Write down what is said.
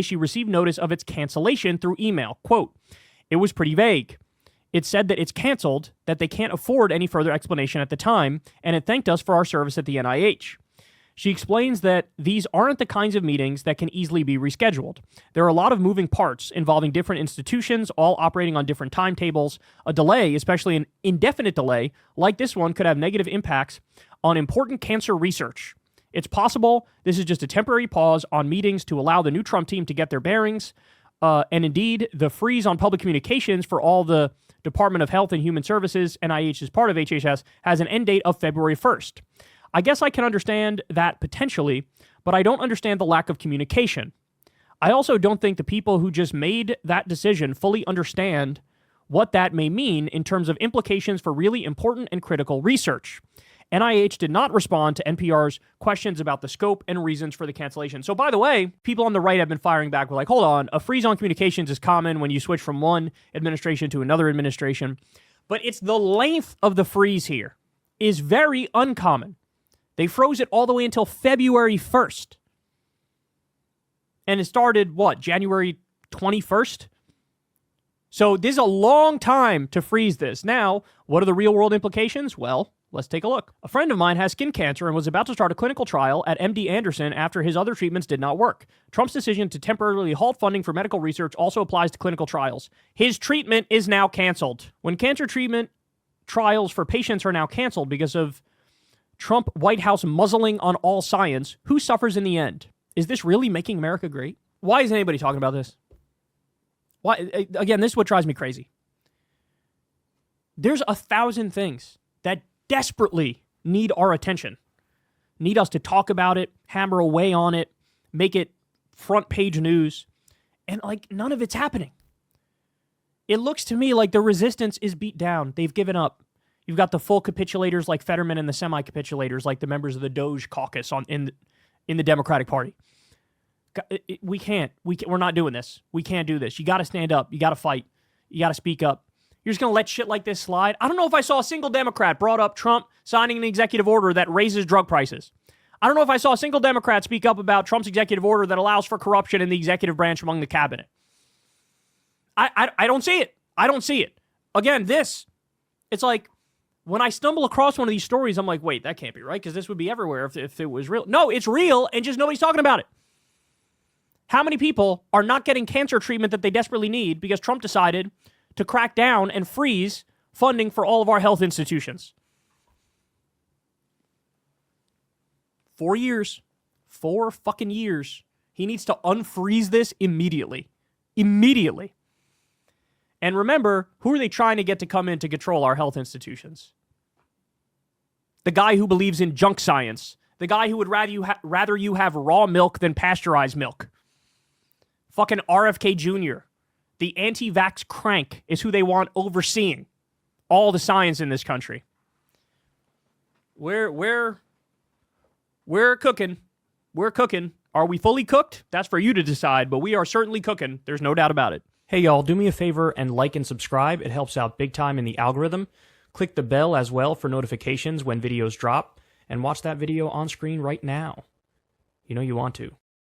she received notice of its cancellation through email. Quote, it was pretty vague. It said that it's canceled, that they can't afford any further explanation at the time, and it thanked us for our service at the NIH. She explains that these aren't the kinds of meetings that can easily be rescheduled. There are a lot of moving parts involving different institutions, all operating on different timetables. A delay, especially an indefinite delay, like this one, could have negative impacts on important cancer research. It's possible this is just a temporary pause on meetings to allow the new Trump team to get their bearings. And indeed, the freeze on public communications for all the Department of Health and Human Services, NIH is part of HHS, has an end date of February 1st. I guess I can understand that potentially, but I don't understand the lack of communication. I also don't think the people who just made that decision fully understand what that may mean in terms of implications for really important and critical research. NIH did not respond to NPR's questions about the scope and reasons for the cancellation. So, by the way, people on the right have been firing back with like, hold on, a freeze on communications is common when you switch from one administration to another administration. But it's the length of the freeze here is very uncommon. They froze it all the way until February 1st. And it started, what, January 21st? So this is a long time to freeze this. Now, what are the real-world implications? Well, let's take a look. A friend of mine has skin cancer and was about to start a clinical trial at MD Anderson after his other treatments did not work. Trump's decision to temporarily halt funding for medical research also applies to clinical trials. His treatment is now canceled. When cancer treatment trials for patients are now canceled because of Trump White House muzzling on all science, who suffers in the end? Is this really making America great? Why isn't anybody talking about this? Why? Again, this is what drives me crazy. There's 1,000 things that desperately need our attention, need us to talk about it, hammer away on it, make it front page news, and like none of it's happening. It looks to me like the resistance is beat down. They've given up. You've got the full capitulators like Fetterman and the semi-capitulators like the members of the Doge caucus in the Democratic Party. We're not doing this. We can't do this. You got to stand up. You got to fight. You got to speak up. You're just going to let shit like this slide? I don't know if I saw a single Democrat brought up Trump signing an executive order that raises drug prices. I don't know if I saw a single Democrat speak up about Trump's executive order that allows for corruption in the executive branch among the cabinet. I don't see it. I don't see it. Again, it's like, when I stumble across one of these stories, I'm like, wait, that can't be right, because this would be everywhere if it was real. No, it's real, and just nobody's talking about it. How many people are not getting cancer treatment that they desperately need because Trump decided to crack down and freeze funding for all of our health institutions? 4 years. 4 fucking years. He needs to unfreeze this immediately. Immediately. And remember, who are they trying to get to come in to control our health institutions? The guy who believes in junk science. The guy who would rather you have raw milk than pasteurized milk. Fucking RFK Jr. The anti-vax crank is who they want overseeing all the science in this country. We're cooking. We're cooking. Are we fully cooked? That's for you to decide, but we are certainly cooking. There's no doubt about it. Hey, y'all, do me a favor and like and subscribe. It helps out big time in the algorithm. Click the bell as well for notifications when videos drop, and watch that video on screen right now. You know you want to.